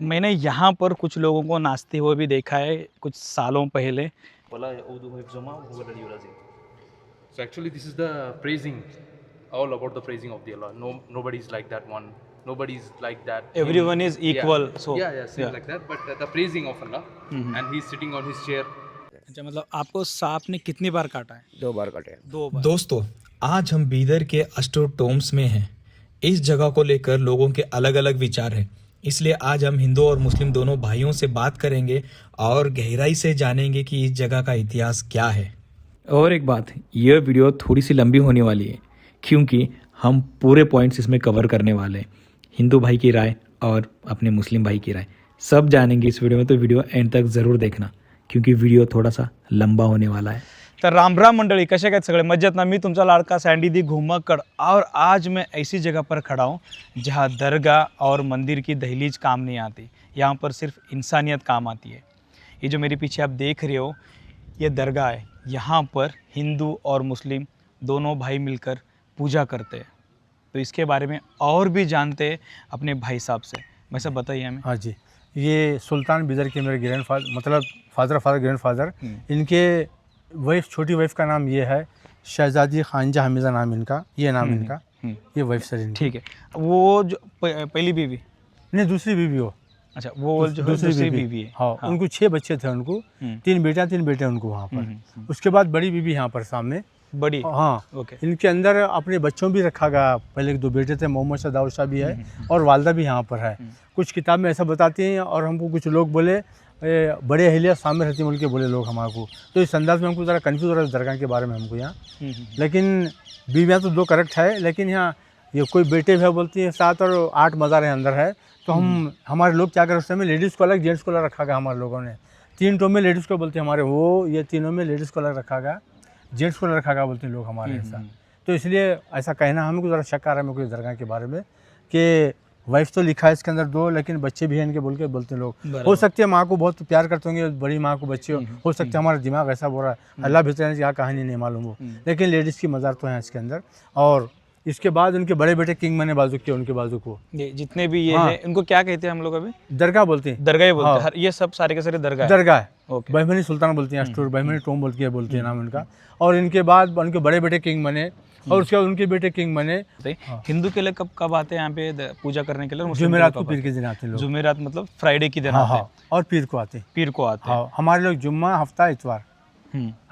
मैंने यहाँ पर कुछ लोगों को नाचते हुए भी देखा है कुछ सालों पहले। So actually, this is the praising, all about the praising of the Allah. No, nobody's like that one. Nobody's like that. Everyone is equal. Yeah, So yeah, same like that. But the praising of Allah, and he's sitting on his chair. अच्छा, मतलब आपको सांप ने कितनी बार काटा है? 2 बार कटे हैं। 2 बार। दोस्तों, आज हम बीदर के अस्ट्रोटोम्स में हैं। इस जगह को लेकर लोगों के अलग अलग विचार हैं, इसलिए आज हम हिंदू और मुस्लिम दोनों भाइयों से बात करेंगे और गहराई से जानेंगे कि इस जगह का इतिहास क्या है। और एक बात, यह वीडियो थोड़ी सी लंबी होने वाली है क्योंकि हम पूरे पॉइंट्स इसमें कवर करने वाले हैं। हिंदू भाई की राय और अपने मुस्लिम भाई की राय सब जानेंगे इस वीडियो में, तो वीडियो एंड तक ज़रूर देखना क्योंकि वीडियो थोड़ा सा लंबा होने वाला है। तर राम मंडळी, कसे काय सगळे मजेत ना? मी तुमचा लाडका सँडी दी घुमक्कड़, और आज मैं ऐसी जगह पर खड़ा हूँ जहाँ दरगाह और मंदिर की दहलीज काम नहीं आती। यहाँ पर सिर्फ इंसानियत काम आती है। ये जो मेरे पीछे आप देख रहे हो, ये दरगाह है। यहाँ पर हिंदू और मुस्लिम दोनों भाई मिलकर पूजा करते हैं। तो इसके बारे में और भी जानते हैं अपने भाई साहब से। मैं सब बताइए हमें। हाँ जी, ये सुल्तान बिदर के मेरे ग्रैंड फादर, मतलब फादर ग्रैंड फादर, इनके वाइफ, छोटी वाइफ का नाम ये है शहजादी खानजा हमीजा नाम इनका, ये नाम इनका, ये वाइफ सर इनकी। ठीक है, वो जो पहली बीवी? नहीं, दूसरी बीवी हो। अच्छा, वो जो दूसरी बीवी है। हाँ, उनको 6 बच्चे थे उनको, 3 बेटा 3 बेटे उनको वहाँ पर। उसके बाद बड़ी बीवी यहाँ पर सामने बड़ी। हाँ, ओके। इनके अंदर अपने बच्चों भी रखा गया। पहले 2 बेटे थे, मोहम्मद शाह, दाऊद शाह भी है, और वालदा भी यहाँ पर है। कुछ किताब में ऐसा बताती हैं, और हमको कुछ लोग बोले बड़े अहलिया सामने रहती मुल्क के बोले लोग हमारे को, तो इस अंदाज में हमको ज़रा कन्फ्यूज़ हो रहा है दरगाह के बारे में हमको यहाँ। लेकिन बीवियाँ तो 2 करेक्ट है, लेकिन यहाँ ये कोई बेटे भी बोलती हैं 7 और 8 मज़ार अंदर है। तो हमारे लोग क्या करें, उस समय लेडीज़ को अलग, जेंट्स को अलग रखा गया हमारे लोगों ने। 3 टो में लेडीज़ को बोलते हैं हमारे, वो ये तीनों में लेडीज़ को अलग रखा गया, जेंट्स को अलग रखा गया बोलते हैं लोग हमारे ऐसा। तो इसलिए ऐसा कहना हमको ज़रा शक आ रहा है मेरे को इस दरगाह के बारे में कि वाइफ तो लिखा है इसके अंदर 2, लेकिन बच्चे भी हैं इनके बोल के बोलते हैं लोग। हो सकते हैं माँ को बहुत प्यार करते होंगे, बड़ी माँ को बच्चे हो सकते हैं, हमारा दिमाग ऐसा बोल रहा है, अल्लाह भीतर क्या कहानी नहीं मालूम हो, लेकिन लेडीज़ की मज़ार तो है इसके अंदर। और इसके बाद उनके बड़े बेटे किंग मैंने बाजू किया, उनके बाजू को ये जितने भी ये हैं, इनको क्या कहते हैं हम लोग अभी? दरगाह बोलते हैं। दरगाह ही बोलते हैं। ये सब सारे के सारे दरगाह दरगाह ओके। बहमनी सुल्तान बोलते हैं, अस्टूर बहमनी टोम बोलते हैं नाम उनका। और इनके बाद उनके बड़े बेटे किंग बने, और उसके बाद उनके बेटे किंग बने। हिंदू के लिए कब आते हैं यहाँ पे पूजा करने के लिए? जुमेरात को, पीर के दिन आते हैं लोग। जुमेरात मतलब फ्राइडे की दिन आते हैं, और पीर को आते हैं। पीर को आते हैं। हमारे लोग जुम्मा, हफ्ता, इतवार,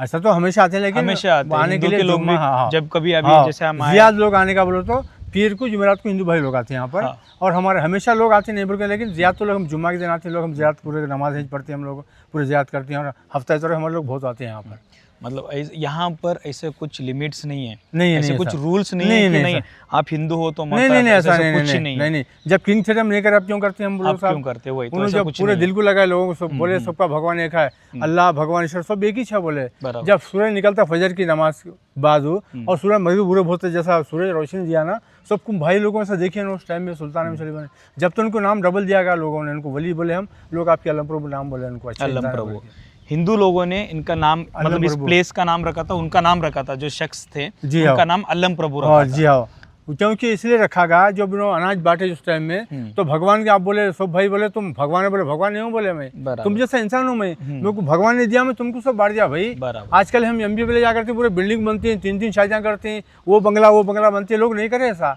ऐसा तो हमेशा आते हैं, लेकिन हमेशा आते हैं आने के लिए लोग भी। जब कभी अभी जैसे हम जियाद लोग आने का बोलो तो पीर को, जुमेरात को हिंदू भाई लोग आते हैं यहाँ पर। और हमारे हमेशा लोग आते नहीं बोल के, लेकिन ज़ियारत तो लोग हम जुम्मा के दिन आते हैं लोग, हम ज़ियारत पूरे नमाज पढ़ते हैं हम लोग, पूरे ज़ियारत करते हैं, और हफ्ता इतवार हमारे लोग बहुत आते हैं यहाँ पर। मतलब यहाँ पर ऐसे कुछ लिमिट्स नहीं है, नहीं, ऐसे कुछ रूल्स नहीं है कि नहीं आप हिंदू हो तो मत, नहीं, ऐसा कुछ नहीं। जब किंग थे हम नहीं कर, अब क्यों करते हैं हम लोग? क्यों करते वही तो, जब पूरे दिल को लगाए लोगों को, सब बोले सबका भगवान एक है, अल्लाह भगवान ईश्वर सब एक ही है बोले। जब सूरज निकलता फजर की नमाज बाद और सूरज मगरिब बुरे होते, जैसा सूरज रोशनी दिया ना सबको भाई लोगों से देखिए ना, उस टाइम में सुल्तान में चले, जब तो उनको नाम डबल दिया गया लोगों ने, उनको वली बोले हम लोग, आपके अल्लाह प्रभु नाम बोले उनको। अल्लाह प्रभु हिंदू लोगों ने इनका नाम, मतलब इस प्लेस का नाम रखा था, उनका नाम रखा था, जो शख्स थे उनका नाम अल्लम प्रभु रखा था। जी हाँ, क्योंकि इसलिए रखा गया जब अनाज बांटे उस टाइम में, तो भगवान के आप बोले, सब भाई बोले तुम भगवान, बोले भगवान नहीं हूँ, बोले मैं तुम जैसा इंसान हूँ, मैं मेरे को भगवान ने दिया, मैं तुमको सब बांट दिया भाई। आजकल हम एमपी पे ले जा करते पूरे बिल्डिंग बनती है, 3-3 शादियाँ करते हैं, वो बंगला बनते हैं, लोग नहीं करे ऐसा।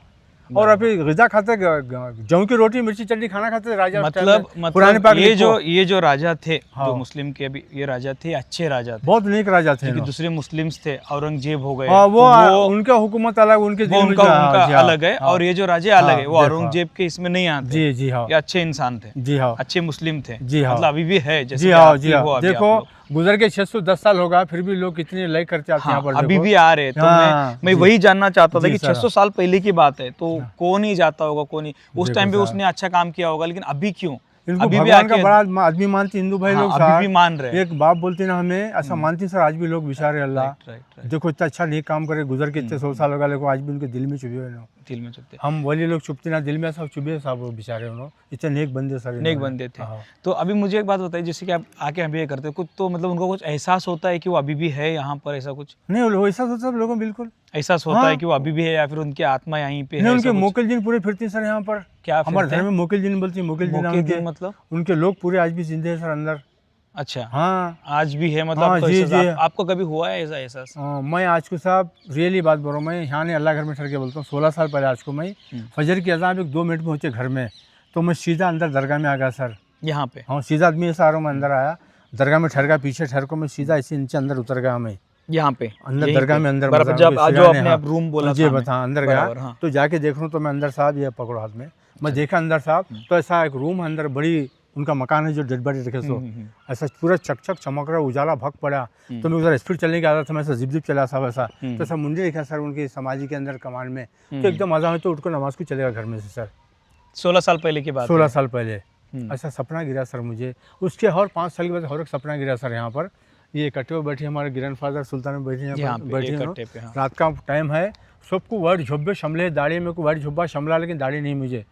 और अभी ग़िज़ा खाते, गेहूं की रोटी मिर्ची चटनी खाना खाते राजा। मतलब ये जो राजा थे, जो मुस्लिम के अभी ये राजा थे, अच्छे राजा थे, बहुत नेक राजा थे। दूसरे मुस्लिम्स थे, औरंगजेब हो गए, वो उनका हुकूमत अलग, उनके उनका अलग है, और ये जो राजा अलग है, वो औरंगजेब के इसमें नहीं आते। जी हाँ, ये अच्छे इंसान थे, जी हाँ, अच्छे मुस्लिम थे, जी हाँ, मतलब अभी भी है। जी हाँ, जी हाँ, देखो गुजर के 610 साल होगा, फिर भी लोग कितने लाइक करते आते हैं यहाँ पर, अभी भी आ रहे। तो मैं वही जानना चाहता था कि 600 साल पहले की बात है, तो कौन ही जाता होगा, कौन ही उस टाइम पे उसने अच्छा काम किया होगा, लेकिन अभी क्यों? अभी भी आके बड़ा आदमी मानते हिंदू भाई लोग, अभी भी मान रहे। एक बाप बोलते ना हमें, ऐसा मानते सर आज भी लोग, बेचारे अल्लाह देखो इतना अच्छा नहीं काम करे, गुजर के इतने 100 साल होगा, लेकिन आज भी उनके दिल में चुभे हुए। दिल में चुभते। हम वली लोग चुपते ना दिल में सब चुभे सब वो बेचारे उन्होंने इतने नेक बंदे सर नेक बंदे थे। हाँ। तो अभी मुझे एक बात बताइए, जैसे कि आप आके अभी ये करते हो कुछ, तो मतलब उनको कुछ एहसास होता है कि वो अभी भी है यहाँ पर, ऐसा कुछ नहीं वैसा तो सब लोगों बिल्कुल एहसास होता हाँ। है कि वो अभी भी है, या फिर उनकी आत्मा यहीं पे है? नहीं, ऐसा उनके कुछ? मोकिल जिन पूरे फिरते हैं सर यहाँ पर। क्या हमारे फिरते धर्म हैं? में मोकिल जिन बोलती है, मोकिल जिन मोके उनके दिन मतलब? उनके लोग पूरे आज भी जिंदे हैं सर अंदर। अच्छा, हाँ आज भी है मतलब? हाँ, आपको जी, एहसास- जी। आपको कभी हुआ है ऐसा एहसास? मैं आज को साहब रियली बात बोल रहा हूँ, मैं यहाँ नहीं अल्लाह घर में ठहर के बोलता हूँ। 16 साल पहले आज को मैं फजर की अज़ान एक 2 मिनट में होते घर में, तो मैं सीधा अंदर दरगाह में आ गया सर। यहाँ पे? हाँ सीधा आदमी ऐसा आ रहा हूँ, मैं अंदर आया दरगाह में ठहर गया, पीछे ठहर को मैं सीधा ऐसे नीचे अंदर उतर गया मैं यहाँ पे अंदर यहीं दरगाह पे? में अंदर बराबर मज़ार जब में जो सिराने, आपने हाँ। आप रूम बोला जी था बता अंदर बराबर, गया हाँ। तो जाके देख रहा हूँ तो मैं अंदर साहब ये पकड़ो हाथ में, मैं देखा अंदर साहब तो ऐसा एक रूम है अंदर, बड़ी उनका मकान है जो डेड बॉडी रखे सो ऐसा पूरा चकचक चमक रहा, उजाला भग पड़ा। तो मैं उधर स्पीड चलने की आदत था, मैं ऐसा जिप जिप चला साहब ऐसा, तो ऐसा मुंडे देखा सर उनकी समाधि के अंदर कमान में, तो एकदम मजा है तो उठ कर नमाज को चलेगा घर में से सर। 16 साल पहले की बात 16 साल पहले हम्म। ऐसा सपना गिरा सर मुझे, उसके और 5 साल के बाद और एक सपना गिरा सर यहाँ पर। ये इकट्ठे हुए बैठे हमारे ग्रैंडफादर सुल्तान में बैठे यहाँ यहाँ पे, पर बैठे हैं इकट्ठे पे, हाँ। रात का टाइम है, सबको वर्ड झुब्बे शमले दाढ़ी में को वर्ड झुब्बा शमला, लेकिन दाढ़ी नहीं मुझे।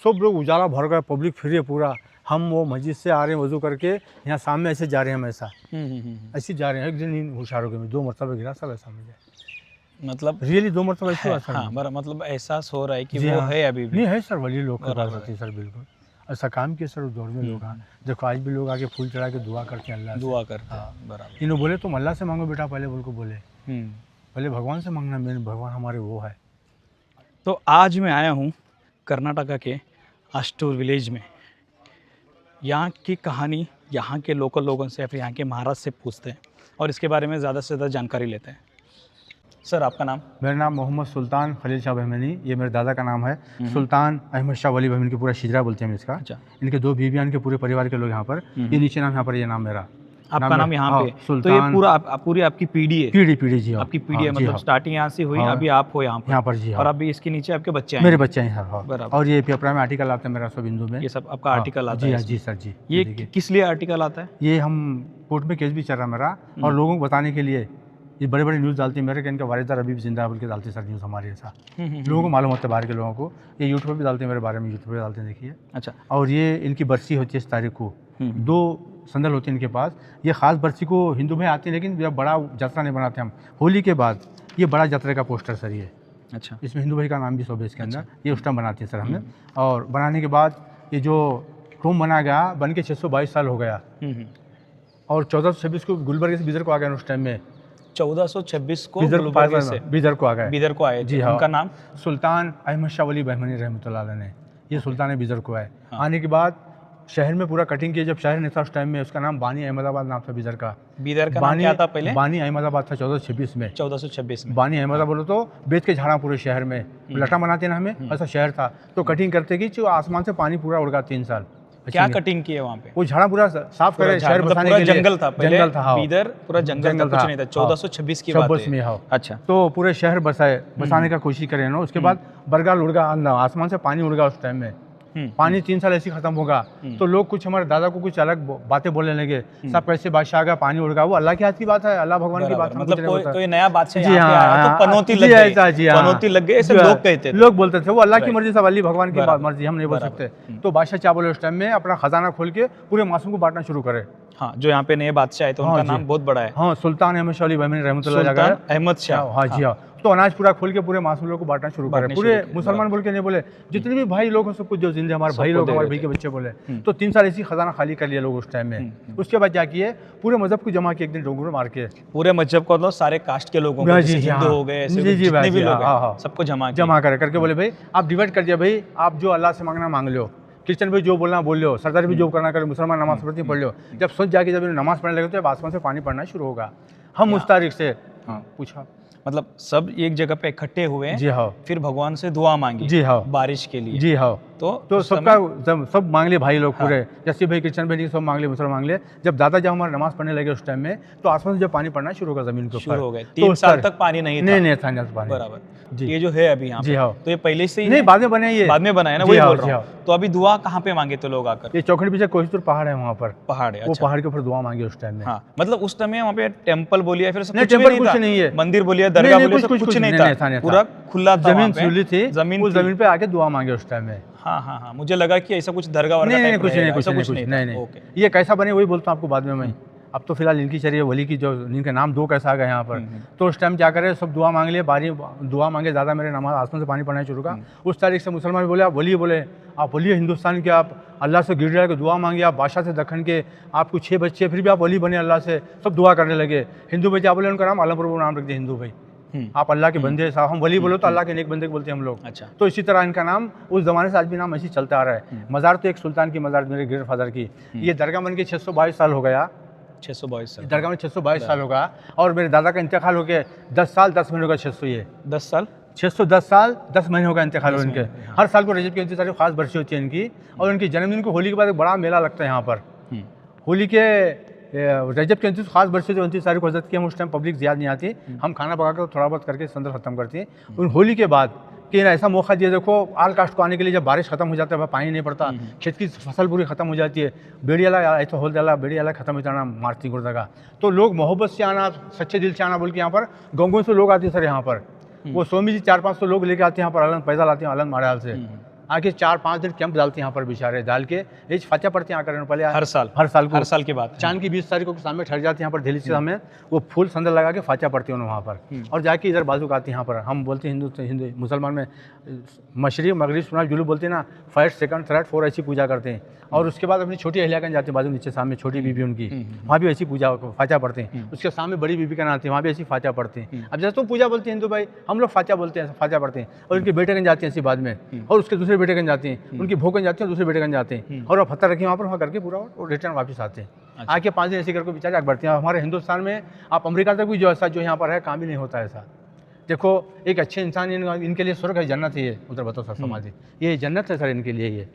सब लोग उजाला भर गए, पब्लिक फ्री है पूरा। हम वो मस्जिद से आ रहे हैं वजू करके, यहाँ सामने ऐसे जा रहे हैं हम ऐसा ऐसे जा रहे हैं, एक दिन नींद होशियार हो गई, 2 मरतबा गिरा सब ऐसा मुझे, मतलब रियली 2 मरतबा ऐसे है, हुआ सर हाँ, मुझे। मतलब एहसास हो रहा है कि जी वो हाँ। है अभी भी। नहीं है सर, वली लोग की बात बराबर होती है सर, बिल्कुल ऐसा काम किया सर उस दौर में लोग। हाँ देखो आज भी लोग आके फूल चढ़ा के दुआ करते हैं अल्लाह से। दुआ करते हाँ। हैं, बराबर। इन्होंने बोले तुम अल्लाह से मांगो बेटा, पहले बोल को बोले हम्म। पहले भगवान से मांगना, मेन भगवान हमारे वो है। तो आज मैं आया हूँ कर्नाटका के अष्टूर विलेज में। यहाँ की कहानी यहाँ के लोकल लोगों से या फिर यहाँ के महाराज से पूछते हैं और इसके बारे में ज़्यादा से ज़्यादा जानकारी लेते हैं। सर आपका नाम? मेरा नाम मोहम्मद सुल्तान खलील शाह बहमनी, ये मेरे दादा का नाम है सुल्तान अहमद शाह वली बहमनी, के पूरा शिजरा बोलते हैं हम इसका। अच्छा। इनके 2 बीवियां, इनके पूरे परिवार के लोग यहाँ पर, ये नीचे नाम यहाँ पर, ये नाम मेरा। आपका नाम यहाँ हाँ, पे? तो ये सुल्तान पूरा पूरी आपकी पीढ़ी है? पीढ़ी जी हाँ। आपकी पीढ़ी है, हाँ, जी मतलब हाँ। स्टार्टिंग यहाँ से हुई, हाँ। अभी आप हो यहाँ यहाँ पर जी और हाँ। अभी इसके नीचे आपके बच्चे हैं? मेरे बच्चे हैं सर। हाँ बराबर। और ये पेपरा में आर्टिकल आता है मेरा सब हिंदू में, ये सब आपका हाँ, आर्टिकल आता जी है हाँ इसमें? जी सर जी। ये देखिए किस लिए आर्टिकल आता है? ये हम कोर्ट में केस भी चल रहा है मेरा, और लोगों को बताने के लिए ये बड़े बड़े न्यूज़ डालते हैं मेरे, कि इनका वारिदार अभी भी जिंदा है बोल के डालते हैं सर न्यूज़ हमारे ऐसा। लोगों को मालूम होता है, बाहर के लोगों को, ये यूट्यूब पर भी डालते हैं मेरे बारे में, यूट्यूब पर डालते हैं देखिए। अच्छा। और ये इनकी बरसी होती है इस तारीख को, 2 संदल होते हैं इनके पास। ये ख़ास बरसी को हिंदू में आती है, लेकिन जब बड़ा यात्रा नहीं बनाते हम, होली के बाद ये बड़ा यात्रा का पोस्टर सर ये, अच्छा। इसमें हिंदू भाई का नाम भी सब है इसके अंदर। ये उस टाइम बनाते हैं सर हमने, और बनाने के बाद ये जो टोम बना गया, बन के 622 साल हो गया, और 1426 को गुलबर्ग से बिदर को आ गया उस टाइम में। 1426 को बिदर गुलबर्ग से बिदर को आ गए। बिदर को आए थे। जी हाँ। उनका नाम? सुल्तान अहमद शाह वली बहमनी रहमतुल्लाह अलैह ने, ये सुल्तान बिदर को है। आने के बाद शहर में पूरा कटिंग किया, जब शहर नहीं था उस टाइम में, उसका नाम बानी अहमदाबाद नाम था बिदर का। बिदर का नाम क्या था पहले? बानी अहमदाबाद था 1426 में। 1426 में बानी अहमदाबाद बोलो तो बेच के झाड़ा पूरे शहर में, लटा बनाते ना हमें, ऐसा शहर था। तो कटिंग करते कि जो आसमान से पानी पूरा उड़ गया 3 साल। क्या कटिंग की है वहाँ पे? वो झाड़ा पूरा साफ करे, शहर मतलब बसाने पूरा के लिए। जंगल था पहले? जंगल था हाँ। बिदर पूरा जंगल था, कुछ नहीं था। 1426 की बात 26 है। में हाँ। अच्छा। तो पूरे शहर बसाने का कोशिश करे ना। उसके बाद बरगाल उड़ गया, अंदर आसमान से पानी उड़ गया उस टाइम में। पानी 3 साल ऐसे खत्म होगा, तो लोग कुछ हमारे दादा को कुछ अलग बातें बोलने लगे, सब कैसे बादशाह आ गया, पानी उड़ गया। वो अल्लाह की हाथ की बात है, अल्लाह भगवान की बात है। मतलब कोई नया बादशाह जी यहाँ पे आया हाँ, तो पनौती जी लग गई। ऐसा, जी हाँ। पनौती लग गई ऐसे लोग कहते थे। लोग बोलते थे वो अल्लाह की मर्जी, सब अल्लाह भगवान की बराबर। मर्जी, हम नहीं बोल सकते। तो बादशाह क्या बोले उस टाइम में, अपना खजाना खोल के पूरे मासूम को बांटना शुरू करे। हाँ, जो यहाँ पे नए बादशाह आए तो उनका हाँ, जी। नाम बहुत बड़ा है, हाँ, सुल्तान अहमद शाह वली बहमनी रहमतुल्लाह अलैह। सुल्तान अहमद शाह। हाँ जी हाँ। तो अनाज पूरा खोल के पूरे मासूम लोगों को बांटना शुरू करे, बांटने पूरे शुरू किए, मुसलमान बोल के नहीं बोले, जितने भी भाई लोग हैं सबको जो जिंदे हमारे भाई लोग, दे हमारे रहे भाई के बच्चे बोले। तो 3 साल ऐसी खजाना खाली कर लिया लोग उस टाइम में। उसके बाद क्या किए, पूरे मजहब को जमा किए एक दिन डोंगरों मार के। पूरे मजहब को मतलब सारे कास्ट के लोगों को, हाँ, जैसे जी, हिंदू हाँ। हो गए, ऐसे जी, जी, जितने भाई, भी जी, लोग हाँ, हैं हाँ। सबको जमा किया। जमा करके बोले भाई आप डिवाइड कर दिया, भाई आप जो अल्लाह से मांगना मांग लो, क्रिश्चियन भी जो बोलना बोल लो, सरदार भी जो करना कर लो, मुसलमान नमाज पढ़ती पढ़ लो। जब सोच जाके जब नमाज पढ़ने लगे तो आसमान से पानी पड़ना शुरू होगा। हम उस तारीख से पूछा, मतलब सब एक जगह पे इकट्ठे हुए, जी हाँ, फिर भगवान से दुआ मांगी, जी हाँ, बारिश के लिए। जी हाँ। तो उस सबका सब मांग लिए भाई लोग पूरे, जैसे भाई क्रिश्चियन भाई सब मांग लिए, मुसलमान मांग लिए। जब दादा जब हमारे नमाज पढ़ने लगे उस टाइम में, तो आसमान से जब पानी पड़ना शुरू होगा जमीन के ऊपर, शुरू हो गए। तो 3 उस साल पर- तक पानी नहीं था। नहीं था नहीं पानी। बराबर। जी। ये जो है अभी यहाँ जी पे, हाँ। तो ये पहले से ही नहीं है? बाद में बने ये, बाद में बनाया ना, जी वही हाँ, बोल जी रहा हूँ। हाँ। तो अभी दुआ कहाँ पे मांगे थे लोग आकर? ये चौखड़ी पीछे कोहितूर पहाड़ है वहाँ पर, पहाड़ है, वो अच्छा। पहाड़ के ऊपर दुआ मांगी उस टाइम में। हाँ, मतलब उस टाइम वहाँ पे टेम्पल बोलिए, फिर नहीं, कुछ भी टेम्पल नहीं कुछ था, नहीं है। मंदिर बोलिए, नहीं, दरगाह नहीं, बोलिए, कुछ- सब कुछ नहीं नहीं था, था। पूरा खुला था। जमीन वहाँ पे खुली थी, जमीन उस थी। जमीन पे आके दुआ मांगे उस टाइम में। हाँ हाँ हाँ, मुझे लगा कि ऐसा कुछ दरगाह नहीं वरगाह नहीं टाइप कुछ नहीं रहेगा, कुछ ऐसा नहीं कुछ नहीं नहीं था। नहीं। ओके। ये कैसा बने वही बोलता हूँ आपको बाद में मैं। अब तो फिलहाल इनकी चलिए वली की जो इनके नाम दो कैसा आ गए यहाँ पर, तो उस टाइम क्या करे, सब दुआ मांग लिए, बारी दुआ मांगे, ज़्यादा मेरे नमाज आसमान से पानी पड़ना शुरू का। उस तारीख से मुसलमान बोले आप वली बोले, आप वली हिंदुस्तान के, आप अल्लाह से गिर के दुआ मांगे, आप बादशाह से दखन के, आपको 6 बच्चे, फिर भी आप वली बने अल्लाह से, सब दुआ करने लगे। हिंदू भाई क्या बोले, उनका नाम आलमपुर नाम रख दिया हिंदू भाई, आप अल्लाह के बंदे साहब, हम वली बोलो तो अल्लाह के नेक बंदे को बोलते हैं हम लोग। अच्छा। तो इसी तरह इनका नाम उस ज़माने से आज भी नाम ऐसे ही चलता आ रहा है। मज़ार तो एक सुल्तान की मज़ार, मेरे ग्रेट फादर की, ये दरगाह बन के 622 साल हो गया। 622 साल, दरगाह में 622 साल होगा, और मेरे दादा का इंतकाल हो गया 10 साल 10 महीने का 600, ये 10 साल 610 साल 10 महीने होगा इंतकाल हो इनके। हर साल को रजब की 29 तारीख खास बरसी होती है इनकी, और इनकी जन्मदिन को होली के बाद एक बड़ा मेला लगता है यहाँ पर। होली के रजब की 29 खास बरसी जो 29 तारीख को हजरत की, हम उस टाइम पब्लिक ज़्यादा नहीं आती, हम खाना पका कर थोड़ा बहुत करके संदर ख़त्म करती हैं। उन होली के बाद कि ऐसा मौका दिया, देखो आल कास्ट को आने के लिए, जब बारिश खत्म हो जाता है, पानी नहीं पड़ता, खेत की फसल पूरी खत्म हो जाती है, बेड़ी वाला ऐसा होल डाला, बेड़ी वाला खत्म हो जाना मारती गुर्दा का, तो लोग मोहब्बत से आना, सच्चे दिल से आना बोल के यहाँ पर गाँव से लोग आते हैं सर यहाँ पर। वो स्वामी जी 400-500 लोग लेके आते हैं यहाँ पर, अलग पैसा लाते हैं, अलग मारे से आके 4-5 दिन कैंप डालते हैं यहाँ पर, बेचारे डाल के एज फाचा पड़ते हैं आकर पहले हर साल हर साल की बात है। चांद की 20 तारीख को सामने ठहर जाते हैं यहाँ पर दिल्ली से, हमें वो फूल संदर लगा के फाचा पड़ती है वहाँ पर, और जाके इधर बाजू का आती है यहाँ पर। हम बोलते हैं हिंदू मुसलमान में मशरिक मगरिब सुना जुलू बोलते हैं ना, फर्स्ट सेकंड थर्ड 4 ऐसी पूजा करते हैं। और उसके बाद अपनी छोटी अहिल्यागंज जाते हैं, बाजू नीचे सामने छोटी बीबी उनकी, वहाँ भी ऐसी पूजा फाचा पढ़ते हैं। उसके सामने बड़ी बीबी का नाम आती है, वहाँ भी ऐसी फाचा पढ़ते हैं। अब जैसे तुम पूजा बोलते हैं हिंदू भाई, हम लोग फाचा बोलते हैं, फाचा पढ़ते हैं। और उनके बेटेगंज जाते हैं ऐसी बाद में, और उसके दूसरे बेटेगंज जाते हैं, उनकी भोगन जाते हैं, दूसरे बेटेगंज जाते हैं, और वो पत्थर रखे वहाँ पर, वहाँ करके पूरा रिटर्न वापस आते हैं। आके 5 दिन ऐसे करके बेचारे आगे बढ़ते हैं। हमारे हिंदुस्तान में आप अमेरिका तक भी जो ऐसा जो यहाँ पर है काम ही नहीं होता ऐसा। देखो एक अच्छे इंसान इनके लिए स्वर्ग है, जन्नत है ये, उधर बताओ सर समाधि, ये जन्नत है सर इनके लिए।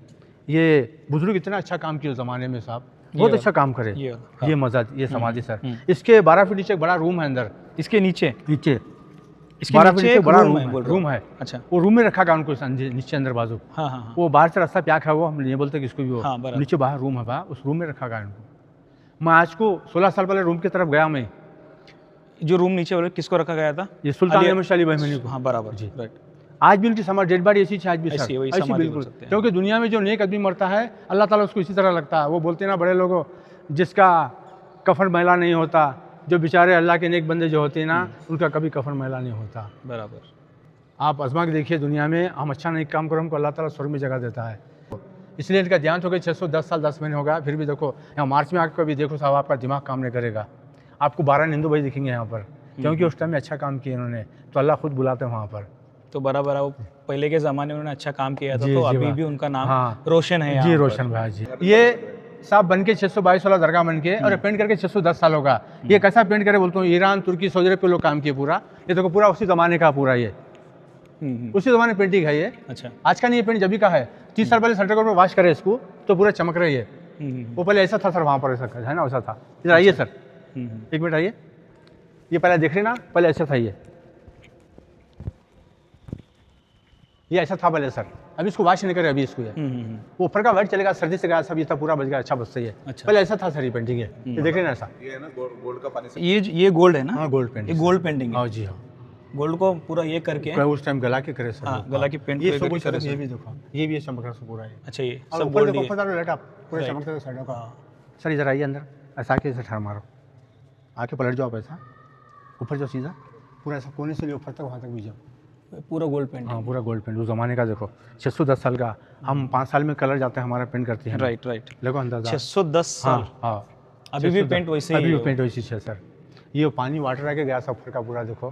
ये बुजुर्ग इतना अच्छा काम किया उस ज़माने में साहब, बहुत अच्छा काम करे। ये मज़ा, ये समाधि सर, इसके 12 फीट नीचे एक बड़ा रूम है अंदर, इसके नीचे नीचे इसके 12 फीट नीचे नीचे एक बड़ा रूम है, बोल रहे हो। रूम है। अच्छा। वो रूम में रखा गया उनको नीचे अंदर बाजू, हाँ हाँ हाँ, वो बाहर से रास्ता प्याक है, वो हम नहीं बोलते किसको भी, वो हाँ, बराबर। नीचे बाहर रूम है, बाहर उस रूम में रखा गया इनको। मैं आज को 16 साल पहले रूम की तरफ गया, मैं जो रूम नीचे बोले किसको रखा गया था? ये सुल्तान अली- अहमद शाह अली बहमनी को। हाँ बराबर जी, राइट। आज भी उनकी समाधि, डेड बॉडी ऐसी आज भी सर, ऐसी, वही ऐसी समाधि बोल बिल्कुल, सकते हैं। क्योंकि दुनिया में जो नेक आदमी मरता है अल्लाह ताला उसको इसी तरह लगता है। वो बोलते हैं ना बड़े लोगों, जिसका कफन मैला नहीं होता, जो बेचारे अल्लाह के नेक बंदे जो होते हैं ना, उनका कभी कफन मैला नहीं होता। बराबर। आप आजमा के देखिए, दुनिया में हम अच्छा नहीं काम करो, हमको अल्लाह ताला स्वर्ग में जगह देता है। इसलिए इनका ध्यान हो गया 610 साल 10 महीने हो गया, फिर भी देखो यहाँ मार्च में आकर कभी देखो साहब, आपका दिमाग काम नहीं करेगा। आपको 12 हिंदू भाई दिखेंगे यहाँ पर, क्योंकि उस टाइम में अच्छा काम किया इन्होंने, तो अल्लाह खुद बुलाते हैं वहाँ पर। तो बराबर वो पहले के ज़माने में उन्होंने अच्छा काम किया था, जी, तो जी, अभी वाह। भी उनका नाम हाँ। रोशन है यहाँ जी पर। रोशन भाई जी, ये साहब बन के 622 वाला दरगाह बन के, और पेंट करके 610 साल होगा। ये कैसा पेंट करे बोलता हूँ, ईरान तुर्की सऊदी अरब के लोग काम किए पूरा, ये देखो पूरा उसी ज़माने का पूरा, ये उसी ज़माने पेंटिंग है ये। अच्छा। आज का नहीं, ये पेंट जब का है, 30 साल पहले सेंटर में वॉश करे इसको तो पूरा चमक रही है। वो पहले ऐसा था सर, वहाँ पर ऐसा है ना, वैसा था। इधर आइए सर, एक मिनट आइए, ये पहले देख रहे ना, पहले ऐसा था ये ऐसा था पहले सर, अभी इसको वॉश नहीं करे अभी इसको, ये वो ऊपर का वाइट चलेगा, सर्दी से गया सब, ये था पूरा बच गया, अच्छा बच सही है। अच्छा। पहले ऐसा था सर ये पेंटिंग, ये देख रहे ना ऐसा, ये गोल्ड है ना? हाँ गोल्ड पेंटिंग, ये गोल्ड पेंटिंग है। हाँ जी हाँ, गोल्ड को पूरा ये करके, उस टाइम गला के करे सर, हाँ, गला की पेंट ये पूरे सब करके कुछ करे ये भी देखो, ये भी चमक रहा है पूरा ये। अच्छा, ये और सब ऊपर गोल्ड देखो, ही है। ऊपर देखो लाइट, आप पूरे चमकते हुए साइडों का। सर इधर आइए अंदर, ऐसा आके इसे ठहर मारो, आके पलट जाओ, ऐसा ऊपर जाओ सीधा, पूरा ऐसा कोने से ले ऊपर तक, वहाँ तक भी जाओ, पूरा गोल्ड पेंट। हाँ पूरा गोल्ड पेंट, उस ज़माने का देखो, 610 साल का। हम 5 साल में कलर जाते हैं हमारा, पेंट करते हैं। Right right. देखो अंदाजा, 610 साल। हाँ हाँ, अभी भी पेंट वैसे ही अभी है। भी पेंट वैसी है सर। ये पानी वाटर आके गया सब का पूरा देखो,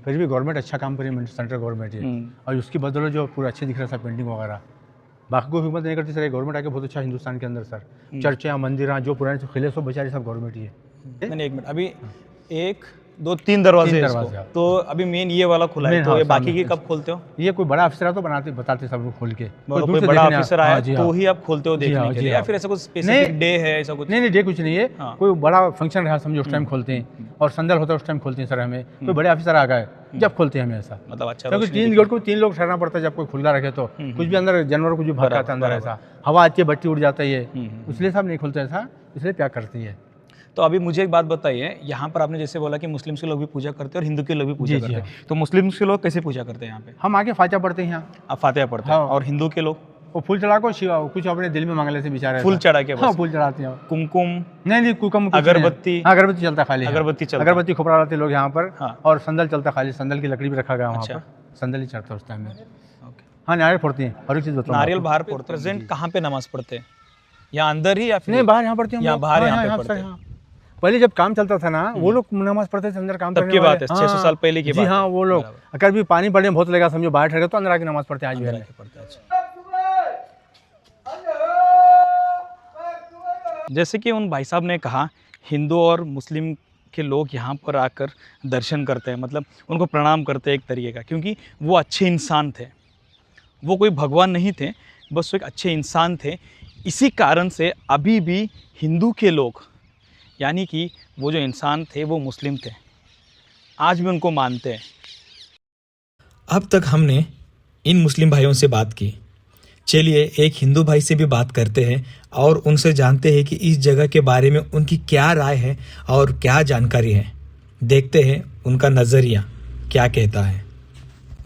फिर भी गवर्नमेंट अच्छा काम करी, सेंट्रल गवर्नमेंट ये, और उसकी बदौलत जो पूरा अच्छे दिख रहा था पेंटिंग वगैरह। बाकी को हिम्मत नहीं करती सर, गवर्नमेंट आके बहुत अच्छा हिंदुस्तान के अंदर सर, चर्चा मंदिर जो पुराने किले सब बेचारे सब गवर्नमेंट ही है। मैंने एक मिनट, अभी एक तीन दरवाजे तीन हैं इसको। दरवाजे हैं। तो अभी मेन ये वाला खुला है, Main, तो हाँ, ये बाकी सामने। के कब खोलते हो? ये कोई बड़ा अफसर है तो बताते सब लोग खोल के, मतलब दूर कोई से बड़ा देखने ऑफिसर हाँ, आया जी तो हाँ। ही आप खोलते हो जी देखने हाँ, के जी लिए, या हाँ। फिर ऐसा कुछ स्पेसिफिक नहीं। डे है ऐसा कुछ? नहीं डे कुछ नहीं है, हाँ। कोई बड़ा फंक्शन रहा समझो उस टाइम खोलते हैं, और संदल होता है उस टाइम खोलते हैं सर हमें, कोई बड़े ऑफिसर आ गए जब खोलते हैं हमें ऐसा। मतलब अच्छा क्योंकि रोशनी 3 दिखे। गेट को 3 लोग ठहरना पड़ता है जब कोई खुला रखे तो, कुछ भी अंदर जानवर कुछ भी भाग आता है अंदर ऐसा, हवा आती है बत्ती उड़ जाता है ये, इसलिए सब नहीं खोलते ऐसा, इसलिए प्याक करती है। तो अभी मुझे एक बात बताइए, यहाँ पर आपने जैसे बोला कि मुस्लिम्स के लोग भी पूजा करते हैं और हिंदू के लोग भी पूजा जी, जी, करते हैं, तो मुस्लिम्स के लोग कैसे पूजा करते हैं यहाँ पे? हम आगे फातिहा पढ़ते हैं यहाँ, आप फातिहा पढ़ते हैं, हाँ। और हिंदू के लोग वो फूल चढ़ा को शिवा कुछ अपने दिल में मांग लेते बेचारे फूल ऐसा। चढ़ा के हाँ बस? फूल चढ़ाते हैं। कुमकुम, नहीं कुकम कुछ नहीं है। अगरबत्ती? हाँ, अगरबत्ती चलता है खाली, हाँ। अगरबत्ती चलता है। अगरबत्ती खोपड़ा लाते लोग यहाँ पर, हाँ। और संदल चलता है खाली, संदल की लकड़ी भी रखा गया वहाँ अच्छा। पर, संदल ही चढ़ता है उस टाइम में। ओके। हाँ नारियल फोड़ती हैं, हर एक चीज़ बताऊँ नारियल आपको। बाहर पे प्रेजेंट कहाँ पे नमाज पढ़ते हैं? यहाँ अंदर ही या फिर नहीं बाहर यहाँ पढ़ते हैं हम यहाँ लोग। बाहर हाँ, यहाँ पे हाँ, पढ़ते सर, हैं? हाँ। पहले जब काम चलता था ना वो लोग नमाज पढ़ते थे अंदर काम तब करने की वाले। बात है, 600 साल पहले की जी बात है। हाँ, वो लोग बराबर। अगर भी पानी पड़ने में बहुत लगा समझो बाहर ठहर गए तो अंदर आके नमाज पढ़ते हैं आज भी अंदर है। आके पढ़ते हैं, अच्छा। जैसे कि उन भाई साहब ने कहा, हिंदू और मुस्लिम के लोग यहाँ पर आकर दर्शन करते हैं, मतलब उनको प्रणाम करते हैं एक तरीके का, क्योंकि वो अच्छे इंसान थे, वो कोई भगवान नहीं थे, बस वो एक अच्छे इंसान थे। इसी कारण से अभी भी हिंदू के लोग, यानी कि वो जो इंसान थे वो मुस्लिम थे, आज भी उनको मानते हैं। अब तक हमने इन मुस्लिम भाइयों से बात की, चलिए एक हिंदू भाई से भी बात करते हैं और उनसे जानते हैं कि इस जगह के बारे में उनकी क्या राय है और क्या जानकारी है। देखते हैं उनका नज़रिया क्या कहता है।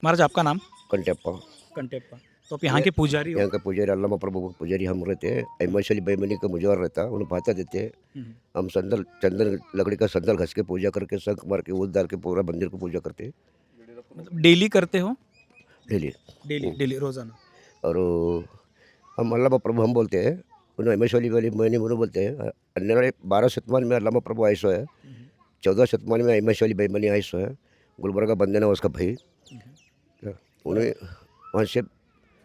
महाराज आपका नाम? कंटेप्पा। कंटेप्पा। तो आप यहाँ के पुजारी हो? यहाँ का पुजारी अल्लामा प्रभु का पुजारी हम रहते हैं। अहमद बेमनी का मुजवर रहता है, उन्हें भाता देते हैं। हम संदल चंदन लकड़ी का संदल घस के पूजा करके शंख मार के ऊद डाल के पूरा मंदिर को पूजा करते हैं मतलब डेली करते हो? डेली। डेली रोजाना? और हम अल्लामा प्रभु हम बोलते हैं, उन्हें अहमद वाली मैंने उन्हें बोलते हैं। अन्य 12 शतमान में अल्लामा प्रभु आयसो है, 14 शतमान में अहमद बेमनी आयसो है, गुलबर्गा बंदन है उसका भाई। उन्हें वहाँ से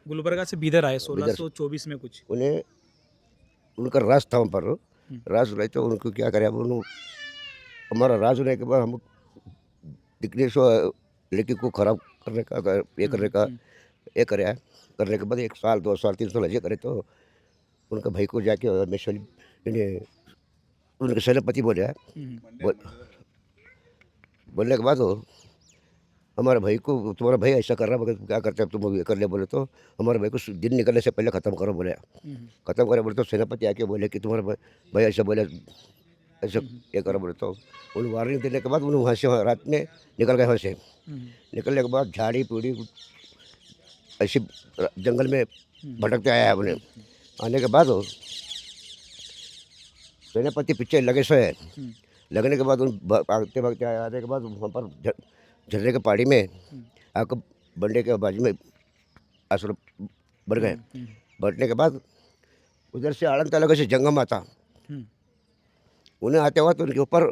गुलबर्गा से बीदर आए 1624 में कुछ। उन्हें उनका राज था वहाँ पर, राज रहे तो उनको क्या करें अब उन्होंने हमारा राज होने के बाद हम दिखने से लड़की को खराब करने का ये करने का ये करे करने के बाद 1 साल 2 साल 3 साल ये करे तो उनका भाई को जाके हमेशा इन्हें उनके सेनापति बोले बोलने के बाद हमारे भाई को तुम्हारा भाई ऐसा कर रहा है, क्या करते हैं तुम ये कर ले बोले तो हमारे भाई को दिन निकलने से पहले ख़त्म करो बोले। ख़त्म करे बोले तो सेनापति आके बोले कि तुम्हारा भाई ऐसा बोले, ऐसा ये करो बोले तो उन वार्निंग देने के बाद उन्हें वहाँ से रात में निकल गए। वहाँ से निकलने के बाद झाड़ी पीड़ी ऐसे जंगल में भटकते आया है उन्हें। आने के बाद सेनापति पीछे लगे सो है, लगने के बाद उन भागते भागते आए। आने के बाद वहाँ पर झरने के पहाड़ी में आकर बंडे के बाजू में आश्रम बढ़ गए। बैठने के बाद उधर से आड़न तालुका से जंगम आता, उन्हें आते हुआ तो उनके ऊपर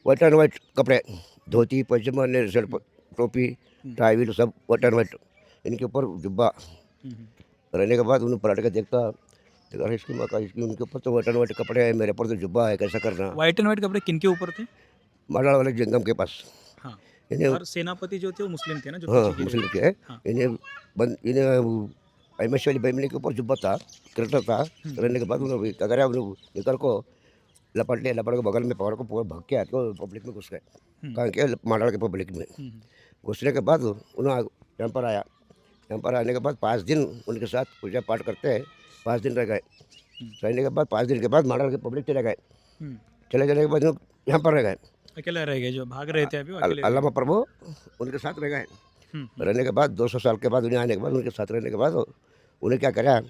वाइट एंड वाइट कपड़े, धोती पैजामा ने शर्ट टोपी टाई सब वाइट एंड वाइट, इनके ऊपर जुब्बा रहने के बाद उन्हें पलट के देखता अरे इसकी माँ का इसकी उनके ऊपर तो वाइट एंड वाइट कपड़े है, मेरे ऊपर तो जुब्बा है, कैसा करना। व्हाइट एंड व्हाइट कपड़े किनके ऊपर थे? माड़ाड़ वाले जंगम के पास। हाँ। इन्हें और सेनापति जो थे वो मुस्लिम थे ना, जो हाँ पीछे गिरे मुस्लिम हुए के है। हाँ। इन्हें अहमद बेमनी के ऊपर जुब्बा था, करता था। रहने के बाद उन्होंने क्या करा, उन्होंने निकल को लपट लिया, लपट के बगल में पकड़ को पूरा भाग के आके पब्लिक में घुस गए। कहाँ के माड़ाड़ के पब्लिक में घुसने के बाद उन्होंने यहाँ पर आया। यहाँ पर आने के बाद 5 दिन उनके साथ पूजा पाठ करते हैं। 5 दिन रह गए। रहने के बाद 5 दिन के बाद माड़ाड़ के पब्लिक चले गए। चले जाने के बाद यहाँ पर रह गए, अकेले रह गए, जो भाग रहे थे अभी वो अकेले रह अल्लामा प्रभु उनके साथ रह गए। रहने के बाद 200 साल के बाद उन्हें आने के बाद उनके साथ रहने के बाद उन्हें क्या करा,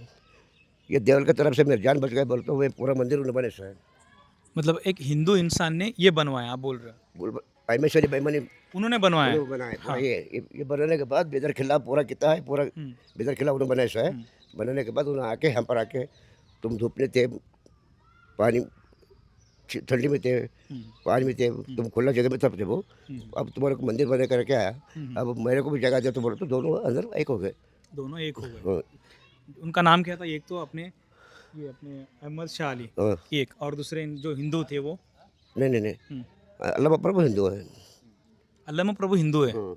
ये देवल की तरफ से मेरी जान बच गए बोलते हुए पूरा मंदिर उन्हें बने से। गए। मतलब एक हिंदू इंसान ने ये बनवाया, आप बोल रहे हो? अहमद बेमनी उन्होंने बनवाया? बनाए पूरा। ये बनाने के बाद बेदर खिला पूरा किता है, पूरा बेदर खिला उन्होंने बनाए से। बनाने के बाद उन्हें आके यहाँ पर आके तुम धूप में थे, पानी ठंडी में थे, पानी में थे, तुम खुला जगह में तब थे वो। अब तुम्हारे को मंदिर बने करके आया, अब मेरे को भी जगह दे तो बोलो तो दोनों अंदर एक हो गए। दोनों एक हो गए। हाँ, उनका नाम क्या था? एक तो अपने ये अपने अहमद शाह अली हाँ। एक, और दूसरे जो हिंदू थे वो नहीं अल्लामा प्रभु हिंदू है। अल्लामा प्रभु हिंदू है, हाँ।